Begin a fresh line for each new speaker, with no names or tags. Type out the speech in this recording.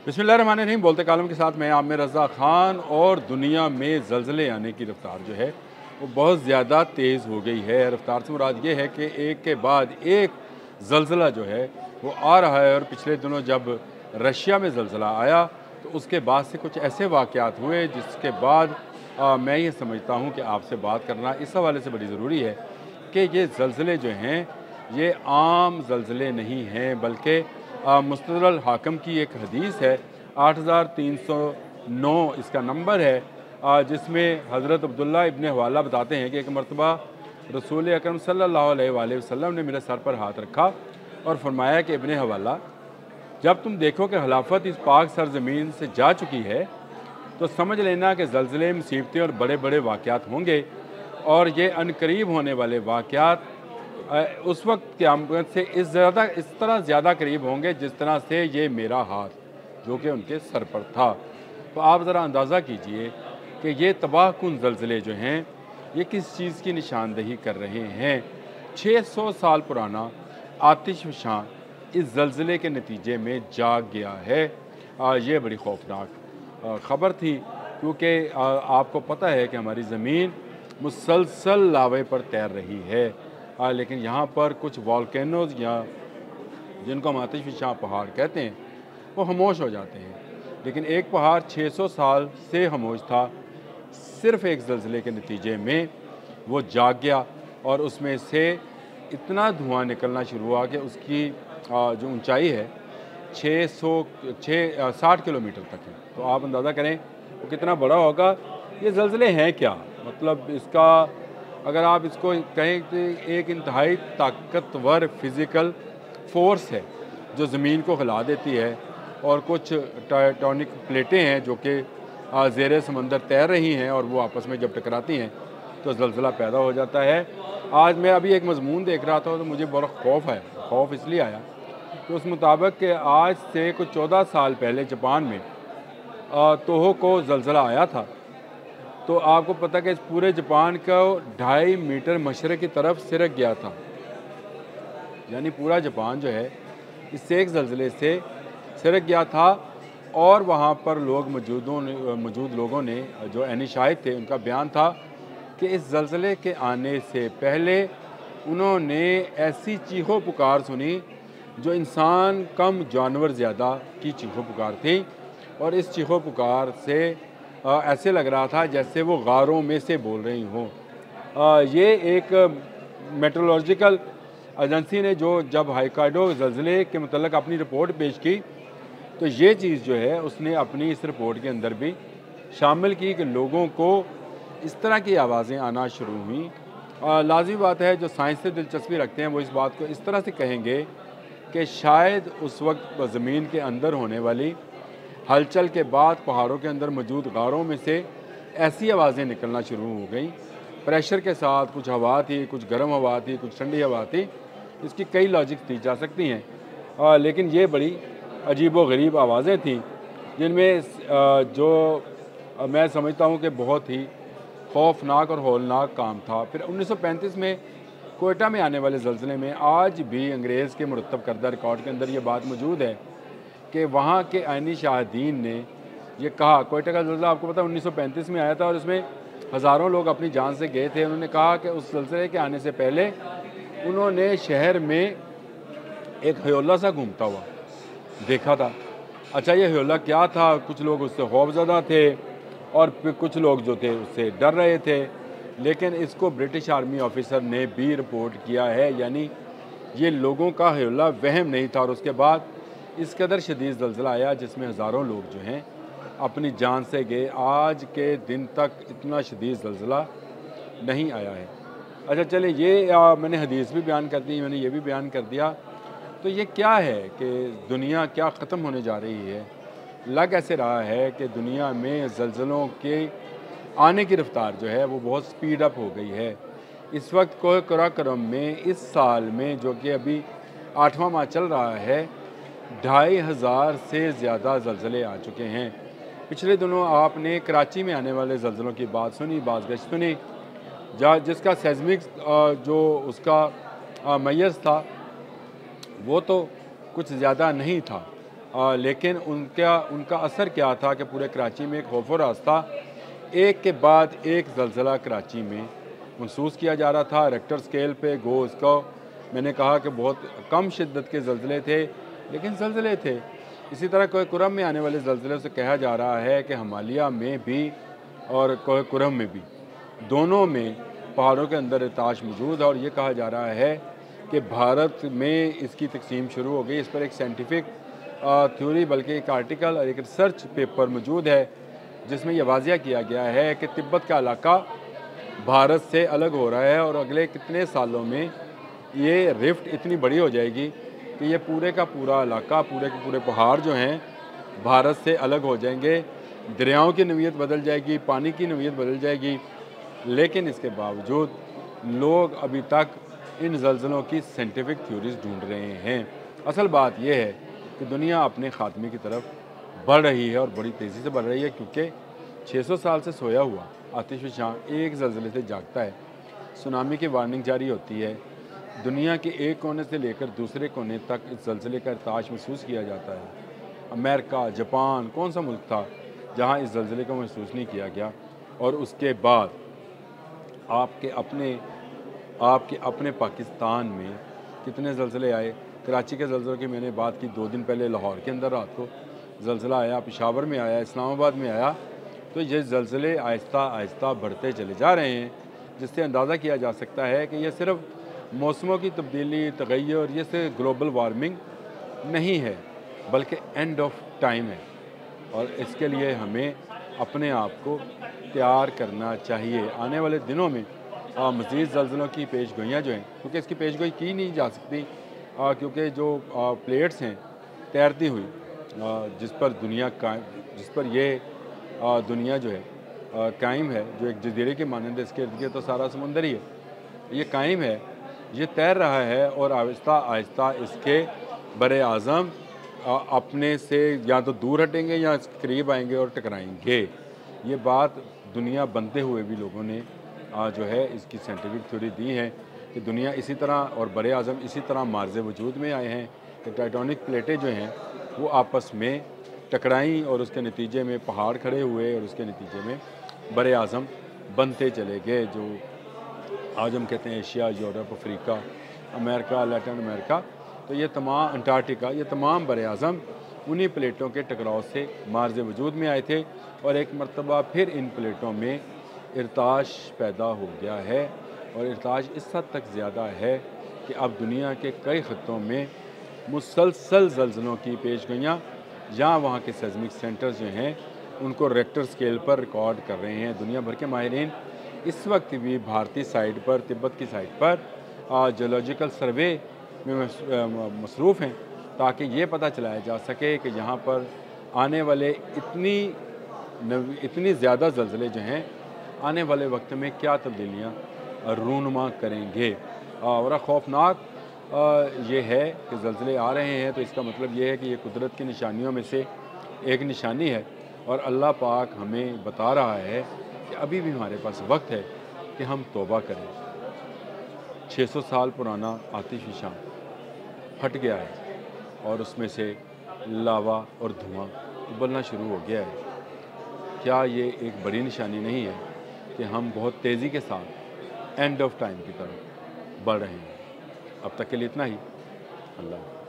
बिस्मिल्लाहिर्रहमानिर्रहीम। बोलते कालम के साथ मैं आमिर रज़ा ख़ान। और दुनिया में ज़लज़ले आने की रफ़्तार जो है वो बहुत ज़्यादा तेज़ हो गई है। रफ़्तार से मुराद ये है कि एक के बाद एक ज़लज़ला जो है वो आ रहा है। और पिछले दिनों जब रशिया में ज़लज़ला आया तो उसके बाद से कुछ ऐसे वाक़यात हुए जिसके बाद मैं ये समझता हूँ कि आपसे बात करना इस हवाले से बड़ी ज़रूरी है कि ये ज़लज़ले जो हैं ये आम ज़लज़ले नहीं हैं, बल्कि मुस्तदरल हाकिम की एक हदीस है, 8309 इसका नंबर है, जिसमें हज़रत अब्दुल्ला इब्न हवाला बताते हैं कि एक मरतबा रसूल अकरम सल्लल्लाहु अलैहि वसल्लम ने मेरे सर पर हाथ रखा और फरमाया कि इब्न हवाला, जब तुम देखो कि खिलाफत इस पाक सरजमीन से जा चुकी है तो समझ लेना कि ज़लज़ले, मुसीबतें और बड़े बड़े वाक़यात होंगे। और ये अनकरीब होने वाले वाक़यात उस वक्त क़यामत से इस तरह ज़्यादा करीब होंगे जिस तरह से ये मेरा हाथ जो कि उनके सर पर था। तो आप ज़रा अंदाज़ा कीजिए कि ये तबाहकुन ज़लज़ले जो हैं ये किस चीज़ की निशानदही कर रहे हैं। 600 साल पुराना आतिशफ़शां इस ज़लज़ले के नतीजे में जाग गया है। ये बड़ी खौफनाक ख़बर थी, क्योंकि आपको पता है कि हमारी ज़मीन मुसलसल लावे पर तैर रही है। लेकिन यहाँ पर कुछ वॉल्केनोज़ या जिनको हम आतिशफ़शां पहाड़ कहते हैं वो खामोश हो जाते हैं। लेकिन एक पहाड़ 600 साल से खामोश था, सिर्फ़ एक ज़लज़ले के नतीजे में वो जाग गया और उसमें से इतना धुआं निकलना शुरू हुआ कि उसकी जो ऊंचाई है 60 किलोमीटर तक है। तो आप अंदाज़ा करें वो कितना बड़ा होगा। ये ज़लज़ले हैं क्या, मतलब इसका अगर आप इसको कहें कि एक इंतहाई ताकतवर फ़िज़िकल फ़ोर्स है जो ज़मीन को हिला देती है, और कुछ टेक्टोनिक प्लेटें हैं जो कि ज़ेरे समंदर तैर रही हैं और वो आपस में जब टकराती हैं तो ज़लज़ला पैदा हो जाता है। आज मैं अभी एक मज़मून देख रहा था तो मुझे बड़ा खौफ है। खौफ इसलिए आया कि उस मुताबिक कि आज से कुछ 14 साल पहले जापान में तोहो को ज़लज़ला आया था। तो आपको पता है कि इस पूरे जापान का 2.5 मीटर मशरक़ की तरफ सिरक गया था। यानी पूरा जापान जो है इस एक ज़लज़ले से सिरक गया था। और वहाँ पर मौजूद लोगों ने जो ऐनी शाहिद थे उनका बयान था कि इस ज़लज़ले के आने से पहले उन्होंने ऐसी चीखो पुकार सुनी जो इंसान कम जानवर ज़्यादा की चीखो पुकार थी। और इस चीखो पुकार से ऐसे लग रहा था जैसे वो गारों में से बोल रही हों। ये एक मेट्रोलॉजिकल एजेंसी ने जो जब होक्काइडो ज़लज़ले के मतलब अपनी रिपोर्ट पेश की तो ये चीज़ जो है उसने अपनी इस रिपोर्ट के अंदर भी शामिल की कि लोगों को इस तरह की आवाज़ें आना शुरू हुई। लाज़मी बात है, जो साइंस से दिलचस्पी रखते हैं वो इस बात को इस तरह से कहेंगे कि शायद उस वक्त ज़मीन के अंदर होने वाली हलचल के बाद पहाड़ों के अंदर मौजूद गारों में से ऐसी आवाज़ें निकलना शुरू हो गई प्रेशर के साथ। कुछ हवा थी, कुछ गर्म हवा थी, कुछ ठंडी हवा थी। इसकी कई लॉजिक दी जा सकती हैं, लेकिन ये बड़ी अजीब व गरीब आवाज़ें थीं जिनमें जो मैं समझता हूँ कि बहुत ही खौफनाक और हौलनाक काम था। फिर 1935 में कोयटा में आने वाले ज़लज़ले में आज भी अंग्रेज़ के मुरतब करदा रिकॉर्ड के अंदर ये बात मौजूद है कि वहाँ के ऐनी शाहिदीन ने ये कहा। कोयटा का ज़लज़ला आपको पता है 1935 में आया था और उसमें हज़ारों लोग अपनी जान से गए थे। उन्होंने कहा कि उस ज़लज़ले के आने से पहले उन्होंने शहर में एक हयोला सा घूमता हुआ देखा था। अच्छा, ये हयोला क्या था? कुछ लोग उससे खौफज़दा थे और फिर कुछ लोग जो थे उससे डर रहे थे। लेकिन इसको ब्रिटिश आर्मी ऑफिसर ने भी रिपोर्ट किया है, यानी ये लोगों का हयोला वहम नहीं था। और उसके बाद इस कदर शदीद ज़लज़ला आया जिसमें हज़ारों लोग जो हैं अपनी जान से गए। आज के दिन तक इतना शदीद ज़लज़ला नहीं आया है। अच्छा चले, ये मैंने हदीस भी बयान कर दी, मैंने ये भी बयान कर दिया। तो ये क्या है कि दुनिया क्या ख़त्म होने जा रही है? लग ऐसे रहा है कि दुनिया में ज़लज़लों के आने की रफ़्तार जो है वो बहुत स्पीड अप हो गई है। इस वक्त कोह कराकरम में इस साल में जो कि अभी 8वां माह चल रहा है 2500 से ज़्यादा ज़लज़ले आ चुके हैं। पिछले दिनों आपने कराची में आने वाले ज़लज़लों की बात सुनी, बाज़गश्त सुनी, जिसका सेज़मिक जो उसका मैज़ था वो तो कुछ ज़्यादा नहीं था। लेकिन उनका असर क्या था कि पूरे कराची में एक खौफ व राज था। एक के बाद एक ज़लज़ला कराची में महसूस किया जा रहा था। रेक्टर स्केल पे गो उसको मैंने कहा कि बहुत कम शिद्दत के ज़लज़ले थे, लेकिन ज़लज़ले थे। इसी तरह कोह कुरम में आने वाले ज़लज़ले से कहा जा रहा है कि हिमालय में भी और कोह कुरम में भी, दोनों में पहाड़ों के अंदर इरताश मौजूद है। और ये कहा जा रहा है कि भारत में इसकी तकसीम शुरू हो गई। इस पर एक साइंटिफिक थ्योरी बल्कि एक आर्टिकल और एक रिसर्च पेपर मौजूद है जिसमें यह वाज़िया किया गया है कि तिब्बत का इलाका भारत से अलग हो रहा है और अगले कितने सालों में ये रिफ्ट इतनी बड़ी हो जाएगी कि ये पूरे का पूरा इलाका, पूरे के पूरे पहाड़ जो हैं भारत से अलग हो जाएंगे। दरियाओं की नौइयत बदल जाएगी, पानी की नौइयत बदल जाएगी। लेकिन इसके बावजूद लोग अभी तक इन ज़लज़लों की साइंटिफिक थ्योरीज ढूंढ रहे हैं। असल बात यह है कि दुनिया अपने ख़ात्मे की तरफ बढ़ रही है और बड़ी तेज़ी से बढ़ रही है, क्योंकि 600 साल से सोया हुआ आतिशफ़शां एक ज़लज़ले से जागता है। सुनामी की वार्निंग जारी होती है। दुनिया के एक कोने से लेकर दूसरे कोने तक इस ज़लज़ले का इरताश महसूस किया जाता है। अमेरिका, जापान, कौन सा मुल्क था जहाँ इस ज़लज़ले को महसूस नहीं किया गया? और उसके बाद आपके अपने पाकिस्तान में कितने ज़लज़ले आए। कराची के ज़लज़लों की मैंने बात की, 2 दिन पहले लाहौर के अंदर रात को ज़लज़ला आया, पेशावर में आया, इस्लामाबाद में आया। तो ये ज़लज़ले आहिस्ता आहिस्ता बढ़ते चले जा रहे हैं, जिससे अंदाज़ा किया जा सकता है कि यह सिर्फ मौसमों की तब्दीली, तग़य्युर, ये सिर्फ ग्लोबल वार्मिंग नहीं है बल्कि एंड ऑफ टाइम है। और इसके लिए हमें अपने आप को तैयार करना चाहिए। आने वाले दिनों में मज़ीद ज़लज़लों की पेशगोइयाँ जो हैं, क्योंकि इसकी पेशगोई की नहीं जा सकती, क्योंकि जो प्लेट्स हैं तैरती हुई जिस पर ये दुनिया जो है कायम है, जो एक जज़ीरे के मानंद है, इसके इर्द-गिर्द तो सारा समुंदर ही है, ये कायम है, ये तैर रहा है और आहिस्ता आहिस्ता इसके बरे आज़म अपने से या तो दूर हटेंगे या करीब आएंगे और टकराएंगे। ये बात दुनिया बनते हुए भी लोगों ने जो है इसकी साइंटिफिक थ्योरी दी है कि दुनिया इसी तरह और बरे आज़म इसी तरह मार्ज़ वजूद में आए हैं कि टेक्टोनिक प्लेटें जो हैं वो आपस में टकराईं और उसके नतीजे में पहाड़ खड़े हुए और उसके नतीजे में बरे आज़म बनते चले गए, जो आज हम कहते हैं Asia, Europe, Africa, America, Latin America. तो ये तमाम अंटार्कटिका, ये तमाम बरे आज़म उन्हीं प्लेटों के टकराव से मार्ज़ वजूद में आए थे और एक मरतबा फिर इन प्लेटों में इरताश पैदा हो गया है। और इरताश इस हद तक ज़्यादा है कि अब दुनिया के कई ख़त्ों में मुसलसल ज़लज़लों की पेशगोइयाँ जहाँ वहाँ के सेस्मिक सेंटर्स जो हैं उनको रेक्टर स्केल पर रिकॉर्ड कर रहे हैं। दुनिया भर के माहिरीन इस वक्त भी भारतीय साइड पर, तिब्बत की साइड पर जियोलॉजिकल सर्वे में मसरूफ़ हैं ताकि ये पता चलाया जा सके कि यहाँ पर आने वाले इतनी ज़्यादा ज़लज़ले जो हैं आने वाले वक्त में क्या तब्दीलियाँ रूनुमा करेंगे। और खौफनाक ये है कि ज़लज़ले आ रहे हैं, तो इसका मतलब ये है कि ये कुदरत की निशानियों में से एक निशानी है और अल्लाह पाक हमें बता रहा है कि अभी भी हमारे पास वक्त है कि हम तौबा करें। 600 साल पुराना आतिशफ़शां फट गया है और उसमें से लावा और धुआं उबलना शुरू हो गया है। क्या ये एक बड़ी निशानी नहीं है कि हम बहुत तेज़ी के साथ एंड ऑफ टाइम की तरफ बढ़ रहे हैं? अब तक के लिए इतना ही। अल्लाह।